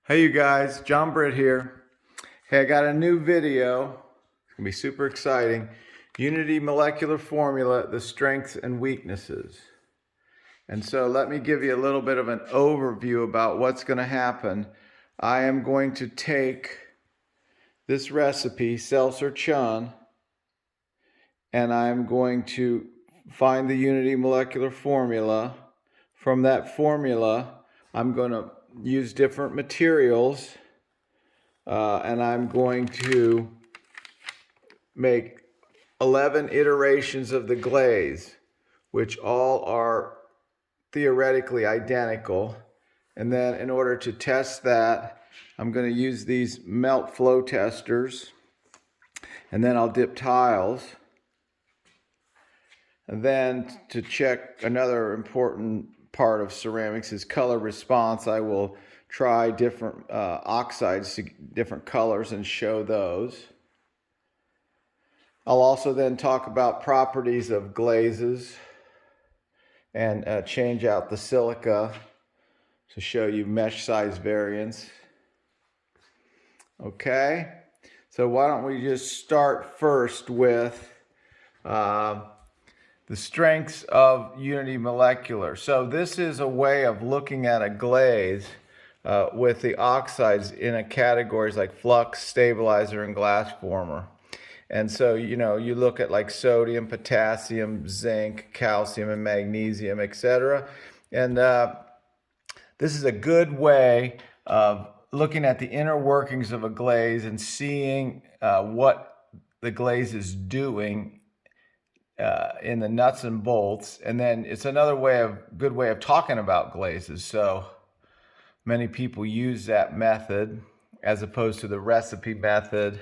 Hey you guys, John Britt here. Hey, I got a new video. It's gonna be super exciting. Unity molecular formula, the strengths and weaknesses. And so let me give you a little bit of an overview about what's gonna happen. I am going to take this recipe, seltzer chun, and I'm going to find the Unity molecular formula. From that formula, I'm going to use different materials, and I'm going to make 11 iterations of the glaze, which all are theoretically identical. And then in order to test that, I'm going to use these melt flow testers, and then I'll dip tiles. And then to check another important part of ceramics is color response. I will try different oxides, different colors, and show those. I'll also then talk about properties of glazes and change out the silica to show you mesh size variance. Okay, so why don't we just start first with the strengths of Unity Molecular. So this is a way of looking at a glaze with the oxides in a categories like flux, stabilizer, and glass former. And so, you look at like sodium, potassium, zinc, calcium, and magnesium, etc. And this is a good way of looking at the inner workings of a glaze and seeing what the glaze is doing in the nuts and bolts. And then it's another good way of talking about glazes. So many people use that method as opposed to the recipe method.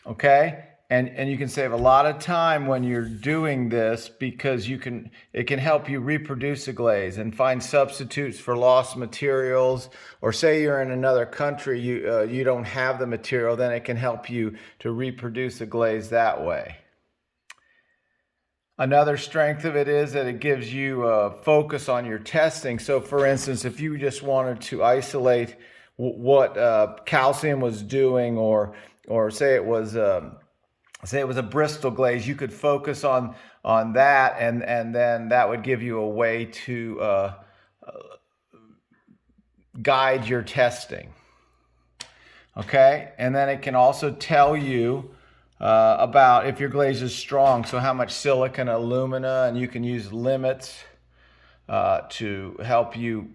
Okay, and you can save a lot of time when you're doing this because it can help you reproduce a glaze and find substitutes for lost materials. Or say you're in another country, you don't have the material, then it can help you to reproduce a glaze that way. Another strength of it is that it gives you a focus on your testing. So for instance, if you just wanted to isolate what calcium was doing, or say it was a Bristol glaze, you could focus on that, and then that would give you a way to guide your testing. Okay, and then it can also tell you about if your glaze is strong, so how much silica and alumina, and you can use limits to help you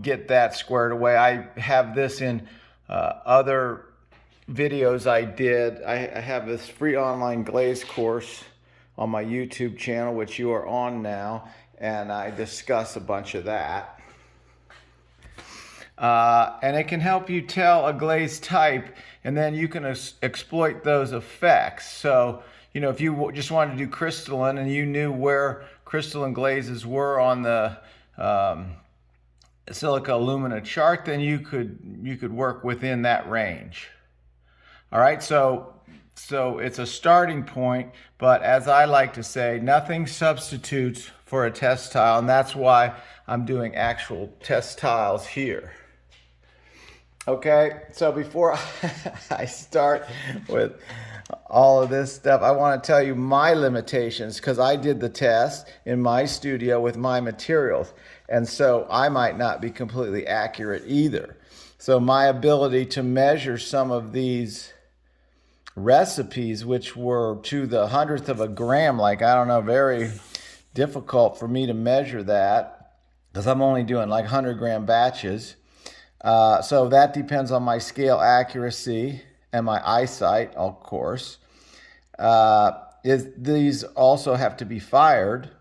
get that squared away. I have this in other videos I did. I have this free online glaze course on my YouTube channel, which you are on now, and I discuss a bunch of that. And it can help you tell a glaze type, and then you can exploit those effects. So, if you just wanted to do crystalline and you knew where crystalline glazes were on the silica alumina chart, then you could work within that range. All right, so it's a starting point, but as I like to say, nothing substitutes for a test tile, and that's why I'm doing actual test tiles here. Okay, so before I start with all of this stuff, I want to tell you my limitations, because I did the test in my studio with my materials, and so I might not be completely accurate either. So my ability to measure some of these recipes, which were to the 100th of a gram, very difficult for me to measure that, because I'm only doing like 100-gram batches. So that depends on my scale accuracy and my eyesight, of course. These also have to be fired,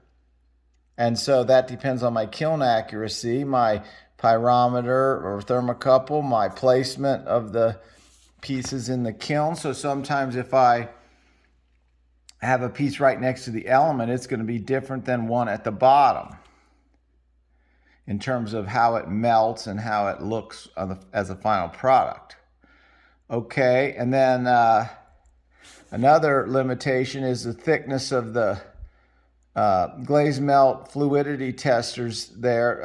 and so that depends on my kiln accuracy, my pyrometer or thermocouple, my placement of the pieces in the kiln. So sometimes if I have a piece right next to the element, it's going to be different than one at the bottom in terms of how it melts and how it looks as a final product. Okay, and then another limitation is the thickness of the glaze melt fluidity testers there.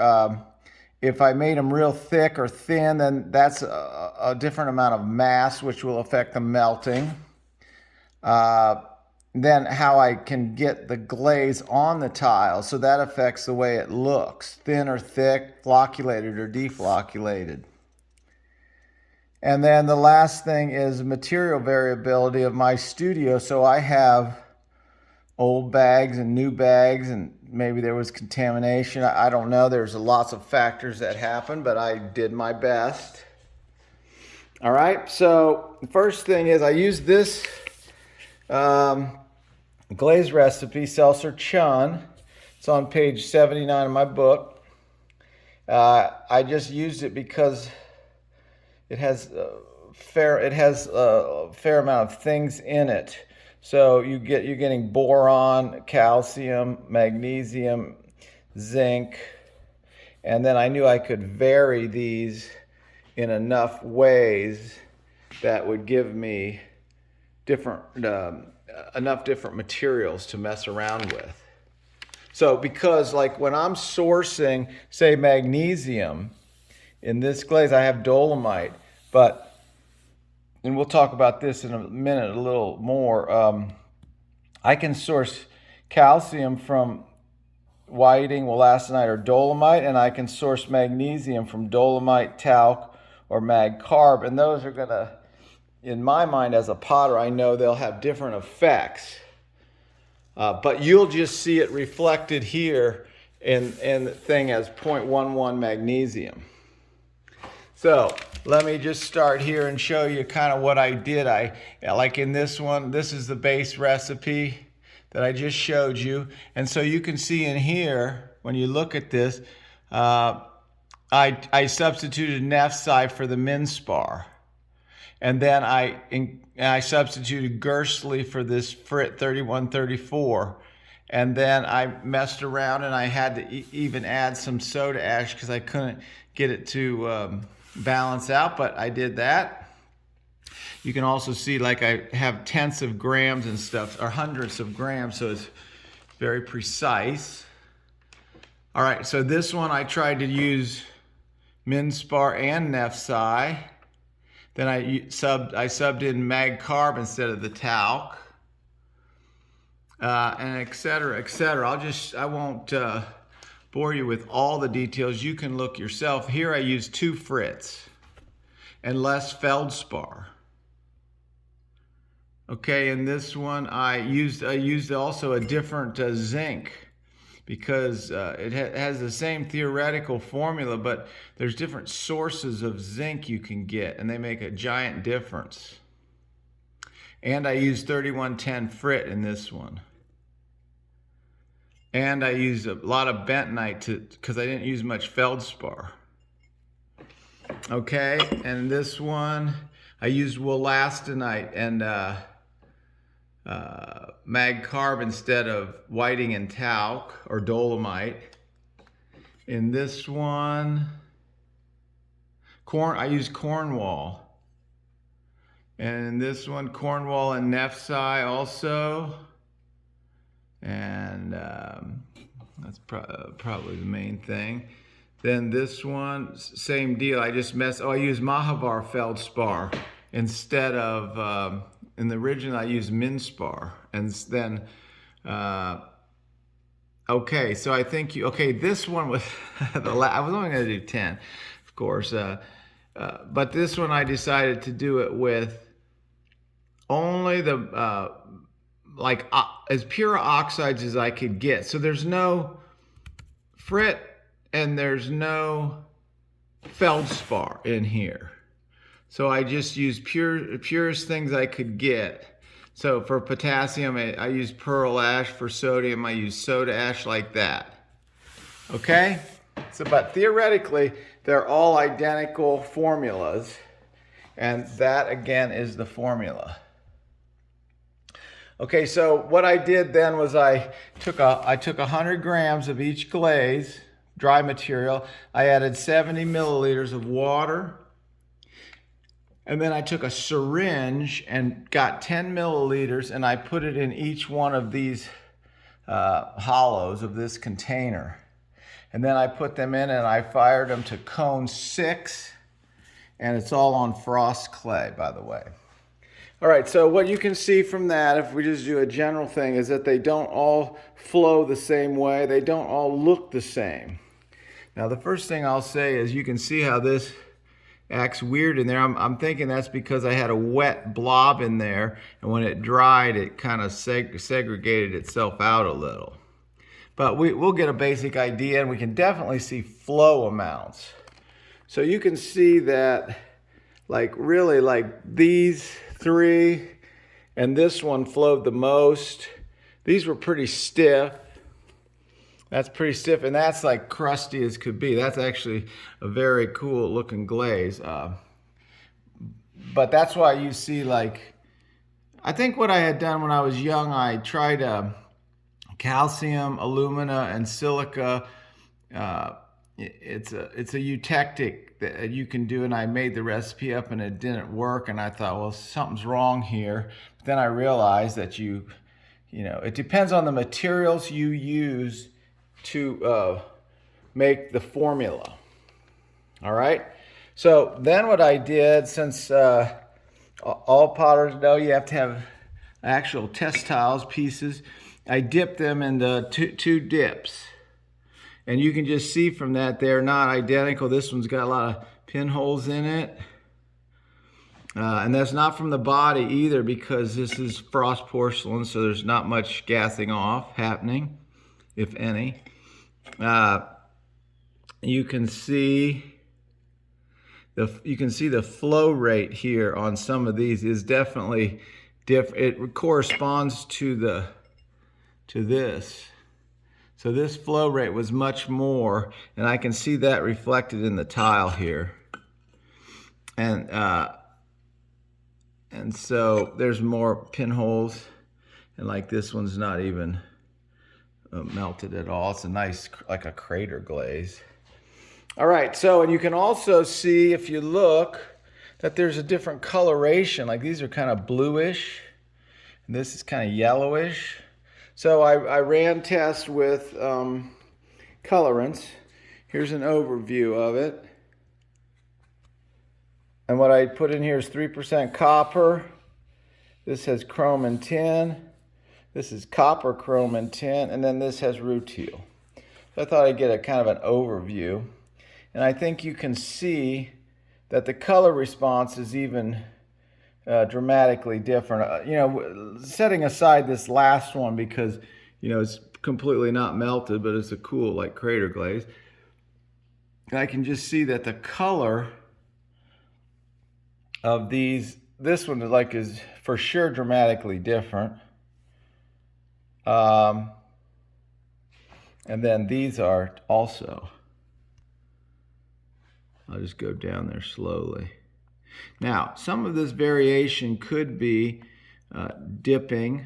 if I made them real thick or thin, then that's a different amount of mass, which will affect the melting. Then how I can get the glaze on the tile, so that affects the way it looks, thin or thick, flocculated or deflocculated. And then the last thing is material variability of my studio. So I have old bags and new bags, and maybe there was contamination. I don't know. There's lots of factors that happen, but I did my best. All right, so the first thing is I use this glaze recipe, Seltzer Chun. It's on page 79 of my book. I just used it because it has a fair amount of things in it. So you're getting boron, calcium, magnesium, zinc, and then I knew I could vary these in enough ways that would give me enough different materials to mess around with. So because like when I'm sourcing, say, magnesium in this glaze, I have dolomite, and we'll talk about this in a minute a little more. I can source calcium from whiting, wollastonite, or dolomite, and I can source magnesium from dolomite, talc, or mag carb, and those are gonna, in my mind as a potter, I know they'll have different effects. But you'll just see it reflected here in the thing as 0.11 magnesium. So let me just start here and show you kind of what I did. Like in this one, this is the base recipe that I just showed you. And so you can see in here, when you look at this, I substituted Nephsi for the Minspar. And then I substituted Gerstley for this Frit 3134. And then I messed around and I had to even add some soda ash because I couldn't get it to balance out, but I did that. You can also see like I have tenths of grams and stuff, or hundredths of grams, so it's very precise. All right, so this one I tried to use Minspar and Nephsi. Then I subbed in mag carb instead of the talc, and et cetera, et cetera. I won't bore you with all the details. You can look yourself. Here I used 2 Frits and less Feldspar. Okay, in this one I used also a different zinc, because it has the same theoretical formula, but there's different sources of zinc you can get, and they make a giant difference. And I used 3110 Frit in this one. And I used a lot of bentonite because I didn't use much Feldspar. Okay, and this one I used wollastonite and mag carb instead of whiting and talc or dolomite. In this one, I used Cornwall. And in this one, Cornwall and Nephsi also. And that's probably the main thing. Then this one, same deal. I used Mahavar Feldspar instead of, in the original I used Minspar. And then, okay, so I think this one was, I was only gonna do 10, of course. But this one I decided to do it with only the, as pure oxides as I could get. So there's no Frit and there's no Feldspar in here. So I just used purest things I could get. So for potassium, I used pearl ash. For sodium, I used soda ash, like that. Okay? So, but theoretically, they're all identical formulas. And that, again, is the formula. Okay, so what I did then was I took 100 grams of each glaze, dry material. I added 70 milliliters of water. And then I took a syringe and got 10 milliliters and I put it in each one of these hollows of this container. And then I put them in and I fired them to cone 6. And it's all on frost clay, by the way. All right, so what you can see from that, if we just do a general thing, is that they don't all flow the same way. They don't all look the same. Now, the first thing I'll say is you can see how this acts weird in there. I'm thinking that's because I had a wet blob in there, and when it dried, it kind of segregated itself out a little. But we'll get a basic idea, and we can definitely see flow amounts. So you can see that, like, really, like these 3 and this one flowed the most. These were pretty stiff. That's pretty stiff, and that's like crusty as could be. That's actually a very cool looking glaze. But that's why you see, like, I think what I had done when I was young, I tried calcium, alumina, and silica. It's a eutectic that you can do, and I made the recipe up and it didn't work, and I thought, well, something's wrong here. But then I realized that you know, it depends on the materials you use to make the formula. All right, so then what I did, since all potters know you have to have actual textiles pieces, I dipped them into two dips. And you can just see from that they're not identical. This one's got a lot of pinholes in it. And that's not from the body either, because this is frost porcelain, so there's not much gassing off happening, if any. You can see the flow rate here on some of these is definitely different. It corresponds to this. So this flow rate was much more, and I can see that reflected in the tile here. And so there's more pinholes, and like this one's not even melted at all. It's a nice, like a crater glaze. All right, so, and you can also see, if you look, that there's a different coloration. Like these are kind of bluish, and this is kind of yellowish. So I ran tests with colorants. Here's an overview of it. And what I put in here is 3% copper. This has chrome and tin. This is copper, chrome, and tin. And then this has rutile. So I thought I'd get a kind of an overview. And I think you can see that the color response is even dramatically different. You know, setting aside this last one because, you know, it's completely not melted, but it's a cool, like, crater glaze. I can just see that the color of these, this one is for sure dramatically different. And then these are also. I'll just go down there slowly. Now, some of this variation could be dipping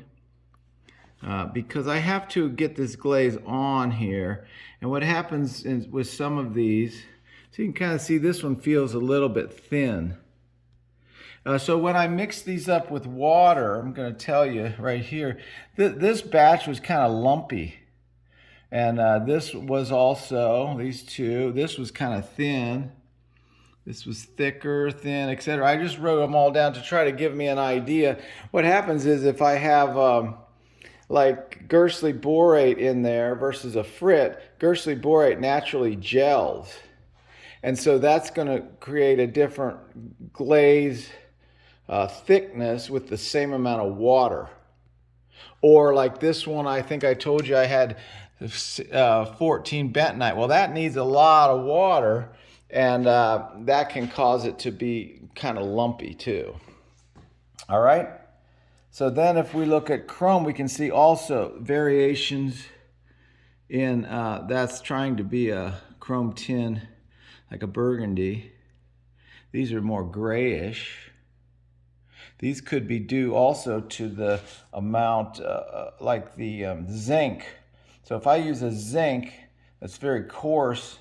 because I have to get this glaze on here. And what happens with some of these, so you can kind of see this one feels a little bit thin. So when I mix these up with water, I'm going to tell you right here, this batch was kind of lumpy. And this was also, these two, this was kind of thin. This was thicker, thin, etc. I just wrote them all down to try to give me an idea. What happens is if I have like Gersley borate in there versus a frit, Gersley borate naturally gels. And so that's going to create a different glaze thickness with the same amount of water. Or like this one, I think I told you I had 14 bentonite. Well, that needs a lot of water. And that can cause it to be kind of lumpy too. All right. So then if we look at chrome, we can see also variations in, that's trying to be a chrome tin, like a burgundy. These are more grayish. These could be due also to the amount, like the zinc. So if I use a zinc that's very coarse,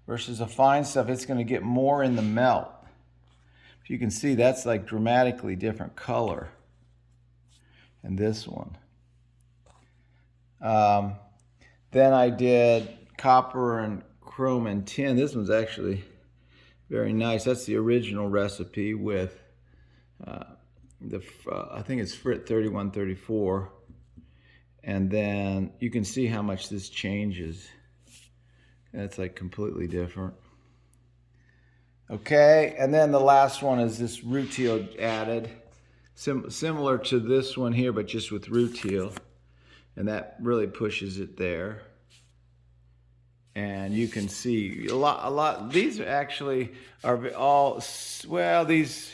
versus a fine stuff, it's going to get more in the melt. You can see that's like dramatically different color in this one. Then I did copper and chrome and tin. This one's actually very nice. That's the original recipe with I think it's Britt 3134. And then you can see how much this changes. That's like completely different. Okay, and then the last one is this rutile added. Similar to this one here, but just with rutile. And that really pushes it there. And you can see a lot. These actually are all, well, these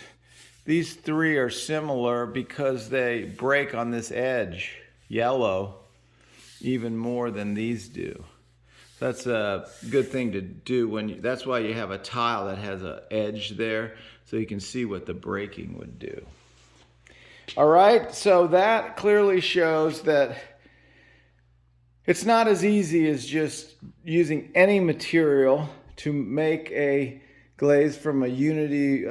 three are similar because they break on this edge, yellow, even more than these do. That's a good thing to do that's why you have a tile that has an edge there, so you can see what the breaking would do. All right, so that clearly shows that it's not as easy as just using any material to make a glaze from a unity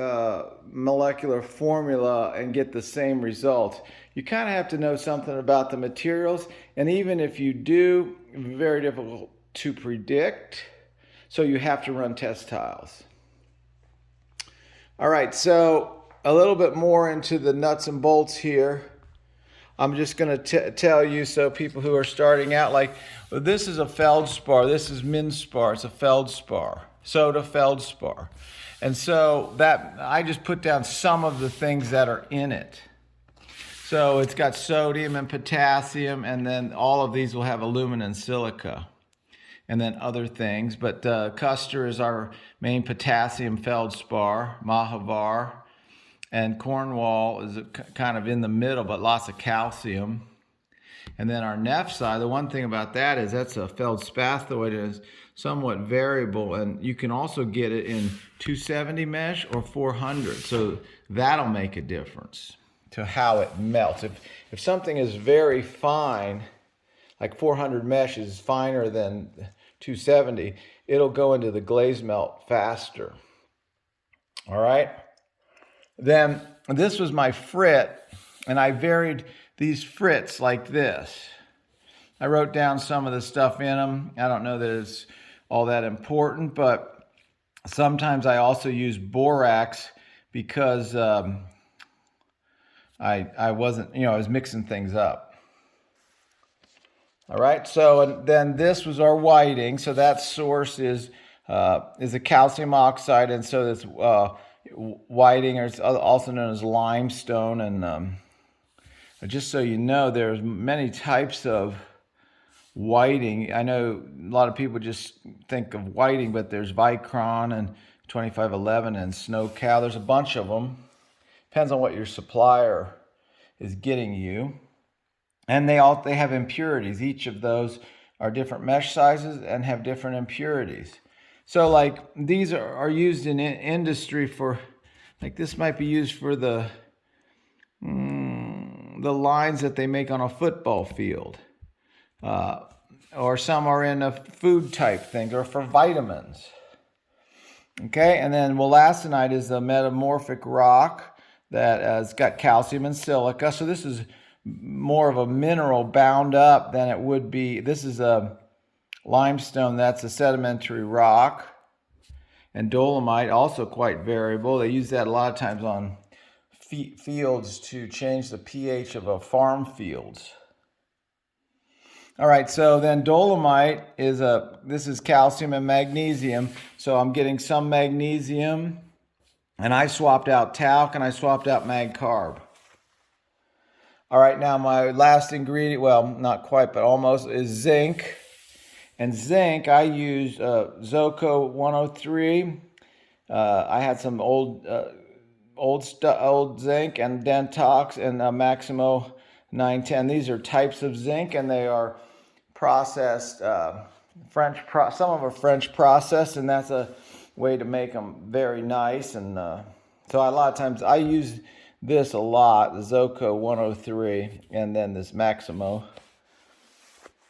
molecular formula and get the same result. You kind of have to know something about the materials, and even if you do, very difficult to predict, so you have to run test tiles. All right, so a little bit more into the nuts and bolts here. I'm just going to tell you, so people who are starting out, like, well, this is a Feldspar, this is Minspar, it's a Feldspar, soda Feldspar. And so that, I just put down some of the things that are in it. So it's got sodium and potassium, and then all of these will have aluminum and silica, and then other things. But Custer is our main potassium Feldspar, Mahavar. And Cornwall is kind of in the middle, but lots of calcium. And then our Neff side, the one thing about that is that's a feldspathoid, is somewhat variable, and you can also get it in 270 mesh or 400. So that'll make a difference to how it melts. If something is very fine, like 400 mesh is finer than 270, it'll go into the glaze melt faster. All right. Then this was my frit, and I varied these frits like this. I wrote down some of the stuff in them. I don't know that it's all that important, but sometimes I also use borax because I wasn't, I was mixing things up. All right, so and then this was our whiting. So that source is a calcium oxide, and so this whiting, or it's also known as limestone. And just so you know, there's many types of whiting. I know a lot of people just think of whiting, but there's Vicron and 2511 and Snow Cow. There's a bunch of them. Depends on what your supplier is getting you. And they have impurities. Each of those are different mesh sizes and have different impurities. So like these are used in industry for, like this might be used for the lines that they make on a football field. Or some are in a food type thing, or for vitamins. Okay, and then wollastonite is a metamorphic rock that has got calcium and silica. So this is more of a mineral bound up than it would be. This is a limestone, that's a sedimentary rock. And dolomite, also quite variable. They use that a lot of times on fields to change the pH of a farm fields. All right, so then dolomite is this is calcium and magnesium. So I'm getting some magnesium, and I swapped out talc and I swapped out mag carb. All right, now my last ingredient, well, not quite, but almost, is zinc. And zinc, I used Zoco 103. I had some old zinc and Dentox and Maximo 910. These are types of zinc, and they are processed, some of them are French processed, and that's a way to make them very nice. And so a lot of times I use this a lot, the Zoco 103, and then this Maximo.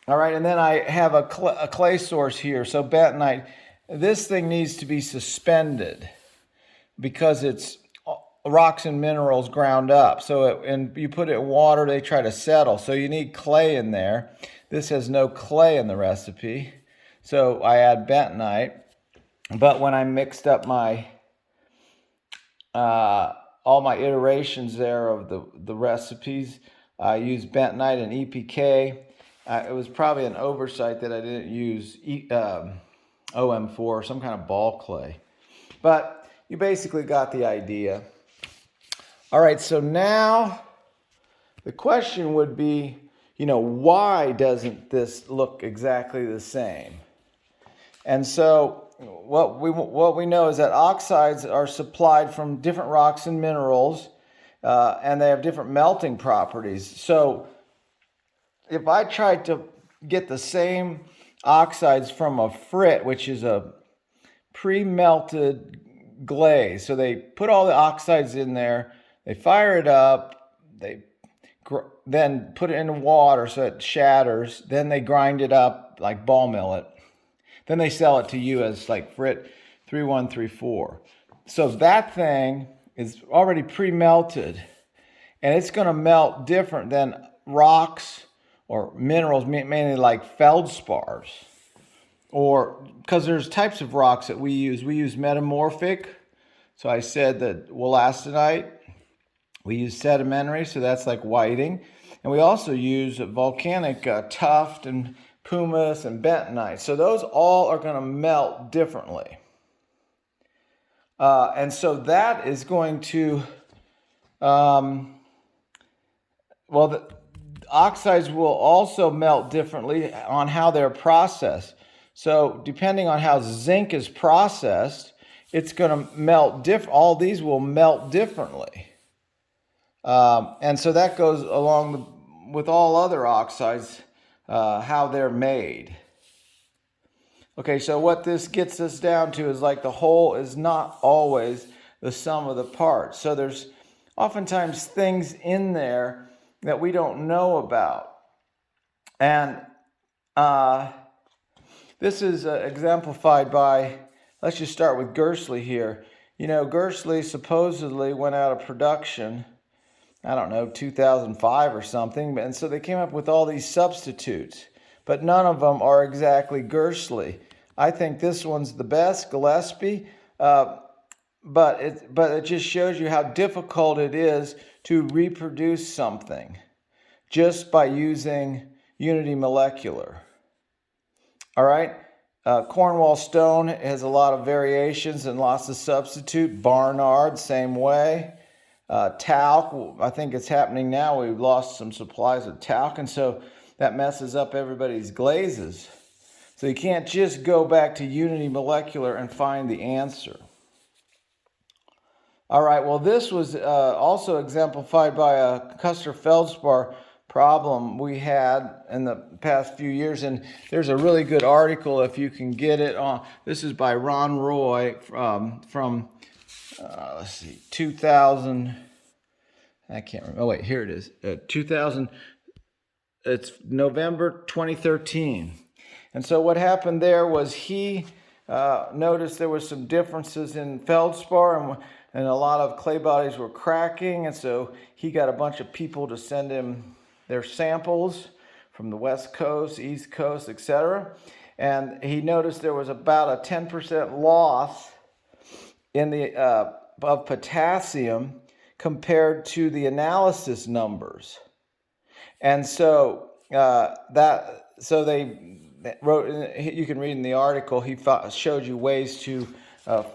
All right, and then I have a clay source here. So bentonite, this thing needs to be suspended because it's rocks and minerals ground up. So and you put it in water, they try to settle. So you need clay in there. This has no clay in the recipe. So I add bentonite. But when I mixed up my all my iterations there of the recipes, I used bentonite and EPK. It was probably an oversight that I didn't use OM4, some kind of ball clay. But you basically got the idea. All right, so now the question would be, why doesn't this look exactly the same? And so what we know is that oxides are supplied from different rocks and minerals, and they have different melting properties. So if I tried to get the same oxides from a frit, which is a pre-melted glaze, so they put all the oxides in there, they fire it up, they then put it in water so it shatters, then they grind it up, like ball mill it. Then they sell it to you as like Frit 3134. So that thing is already pre-melted, and it's going to melt different than rocks or minerals, mainly like feldspars. Or because there's types of rocks that we use. We use metamorphic. So I said that wollastonite. We use sedimentary, so that's like whiting. And we also use volcanic tuff and pumice and bentonite. So those all are going to melt differently. And so that is going to, the oxides will also melt differently on how they're processed. So depending on how zinc is processed, it's going to melt all these will melt differently. And so that goes along with all other oxides, how they're made. Okay, so what this gets us down to is like the whole is not always the sum of the parts. So there's oftentimes things in there that we don't know about. And this is exemplified by, let's just start with Gersley here. Gersley supposedly went out of production, I don't know, 2005 or something. And so they came up with all these substitutes, but none of them are exactly Gersley. I think this one's the best, Gillespie, but it just shows you how difficult it is to reproduce something just by using unity molecular. All right, Cornwall stone has a lot of variations and lots of substitute. Barnard, same way. Talc, I think it's happening now. We've lost some supplies of talc, and so that messes up everybody's glazes. So you can't just go back to unity molecular and find the answer. All right, well, this was also exemplified by a Custer-Feldspar problem we had in the past few years, and there's a really good article if you can get it on. This is by Ron Roy from let's see, 2000. I can't remember. Oh wait, here it is. 2000. It's November 2013. And so what happened there was he noticed there was some differences in feldspar, and a lot of clay bodies were cracking, and so he got a bunch of people to send him their samples from the West Coast, East Coast, etc. And he noticed there was about a 10% loss in the of potassium compared to the analysis numbers. And so they wrote, you can read in the article, he showed you ways to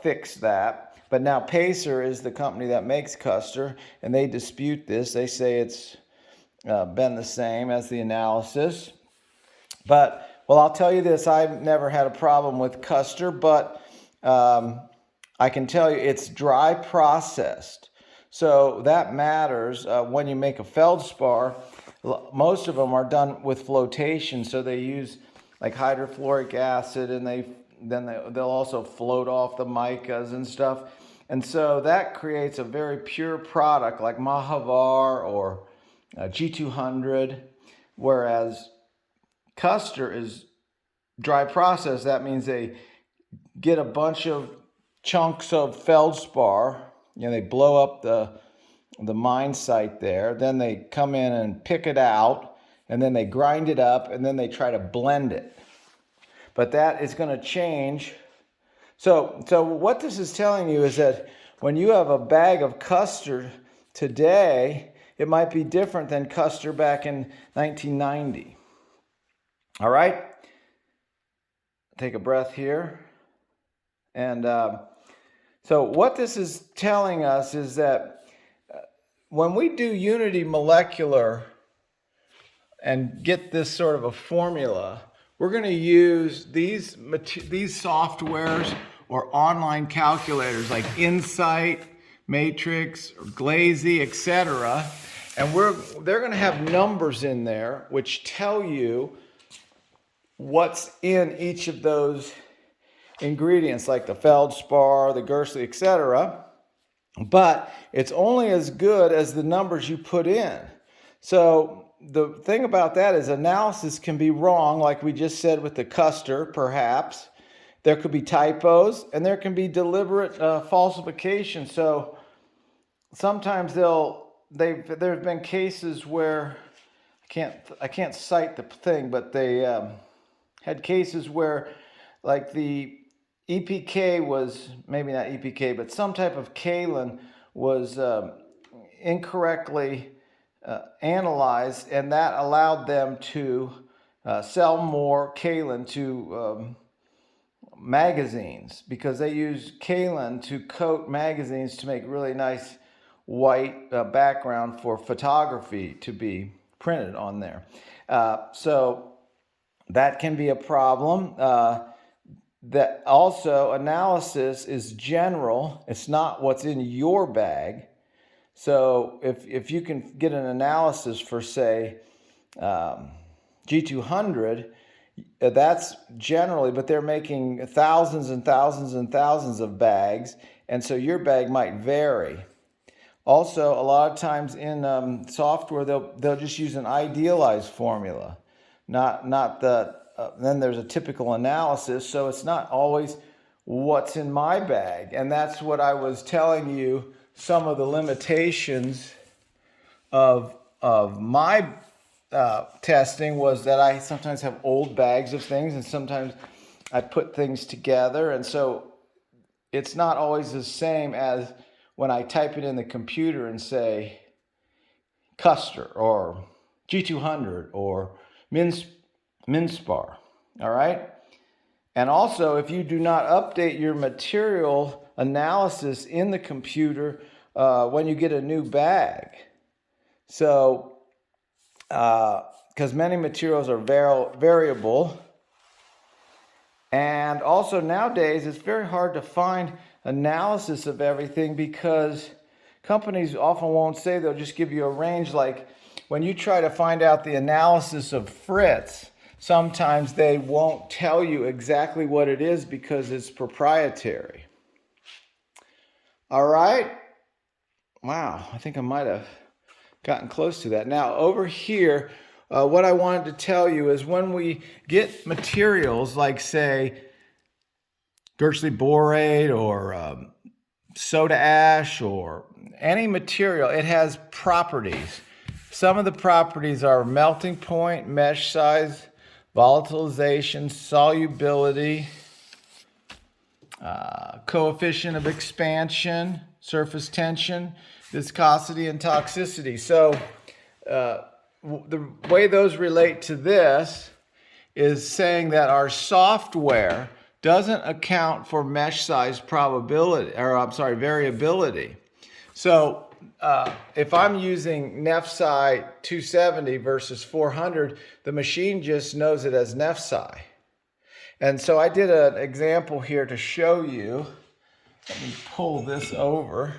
fix that. But now Pacer is the company that makes Custer, and they dispute this. They say it's been the same as the analysis. But, well, I'll tell you this, I've never had a problem with Custer, but I can tell you it's dry processed. So that matters when you make a feldspar. Most of them are done with flotation, so they use like hydrofluoric acid, and they'll also float off the micas and stuff. And so that creates a very pure product like Mahavar or G200, whereas Custer is dry process. That means they get a bunch of chunks of feldspar, they blow up the mine site there, then they come in and pick it out, and then they grind it up, and then they try to blend it. but that is going to change. So what this is telling you is that when you have a bag of custard today, it might be different than custard back in 1990. All right? Take a breath here. And so what this is telling us is that when we do unity molecular and get this sort of a formula, we're going to use these softwares or online calculators like Insight, Matrix, or Glazes, etc. And they're going to have numbers in there which tell you what's in each of those ingredients, like the Feldspar, the Guernsey, etc. But it's only as good as the numbers you put in. So the thing about that is analysis can be wrong, like we just said with the custard, perhaps. There could be typos, and there can be deliberate falsification. So sometimes there have been cases where I can't cite the thing, but they had cases where, like, the EPK was, maybe not EPK, but some type of kaolin was incorrectly analyzed, and that allowed them to sell more kaolin to magazines, because they use kaolin to coat magazines to make really nice white background for photography to be printed on there. So that can be a problem. That also, analysis is general. It's not what's in your bag. So if you can get an analysis for, say, G200, that's generally, but they're making thousands and thousands and thousands of bags, and so your bag might vary. Also, a lot of times in software, they'll just use an idealized formula, not the. Then there's a typical analysis, so it's not always what's in my bag, and that's what I was telling you. Some of the limitations of my testing was that I sometimes have old bags of things, and sometimes I put things together, and so it's not always the same as when I type it in the computer and say Custer or G200 or Minspar. All right? And also, if you do not update your material analysis in the computer when you get a new bag. So, because many materials are variable. And also nowadays, it's very hard to find analysis of everything, because companies often won't say, they'll just give you a range. Like when you try to find out the analysis of Fritz, sometimes they won't tell you exactly what it is because it's proprietary. All right. Wow, I think I might have gotten close to that. Now, over here, what I wanted to tell you is when we get materials like, say, Guernsey borate or soda ash or any material, it has properties. Some of the properties are melting point, mesh size, volatilization, solubility, coefficient of expansion, surface tension, viscosity, and toxicity. So the way those relate to this is saying that our software doesn't account for mesh size variability. So if I'm using NEFSI 270 versus 400, the machine just knows it as NEFSI. And so I did an example here to show you. Let me pull this over.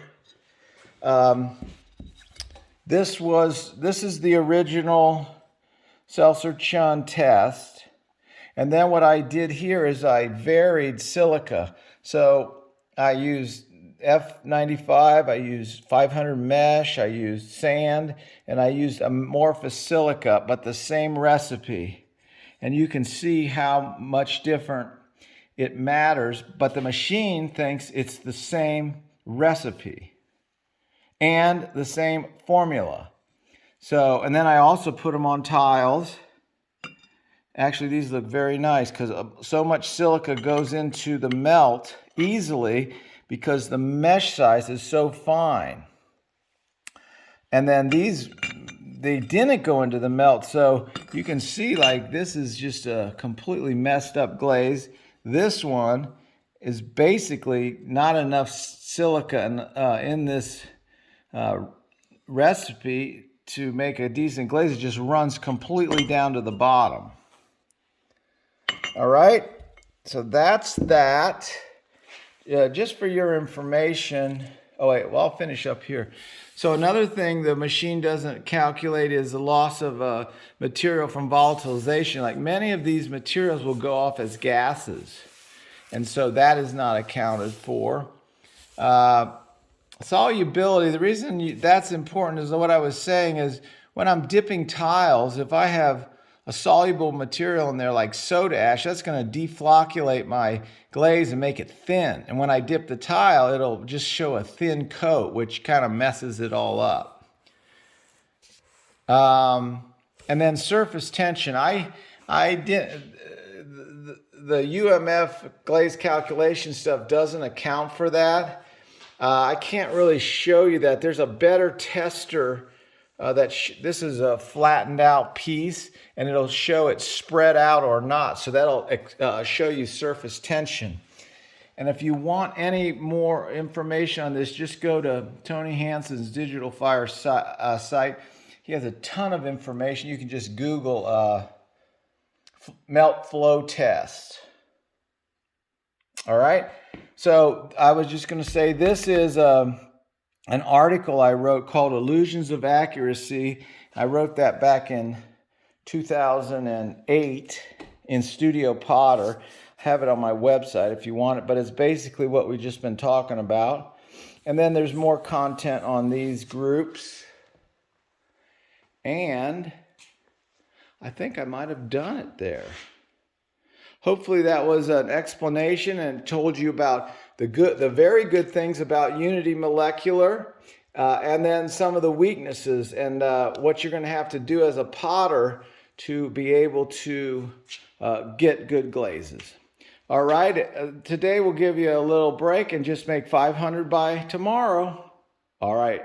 This is the original Seltzer-Chun test. And then what I did here is I varied silica. So I used F95, I used 500 mesh, I used sand, and I used amorphous silica, but the same recipe. And you can see how much different it matters, but the machine thinks it's the same recipe and the same formula. So, and then I also put them on tiles, Actually, these look very nice because so much silica goes into the melt easily because the mesh size is so fine. And then these, they didn't go into the melt. So you can see like this is just a completely messed up glaze. This one is basically not enough silica in this recipe to make a decent glaze. It just runs completely down to the bottom. All right, so that's that. Just for your information. Oh wait, well, I'll finish up here. So another thing the machine doesn't calculate is the loss of material from volatilization. Like many of these materials will go off as gases, and so that is not accounted for. Solubility, the reason that's important is what I was saying is when I'm dipping tiles, if I have a soluble material in there like soda ash, that's going to deflocculate my glaze and make it thin. And when I dip the tile, it'll just show a thin coat, which kind of messes it all up. And then surface tension. I did the UMF glaze calculation stuff doesn't account for that. I can't really show you that. There's a better tester this is a flattened out piece, and it'll show it spread out or not. So that'll show you surface tension. And if you want any more information on this, just go to Tony Hansen's Digital Fire site. He has a ton of information. You can just Google melt flow test. All right. So I was just going to say this is an article I wrote called Illusions of Accuracy. I wrote that back in 2008 in Studio Potter. I have it on my website if you want it, but it's basically what we've just been talking about. And then there's more content on these groups. And I think I might have done it there. Hopefully that was an explanation and told you about the very good things about Unity Molecular, and then some of the weaknesses and what you're going to have to do as a potter to be able to get good glazes. All right, today we'll give you a little break and just make 500 by tomorrow. All right.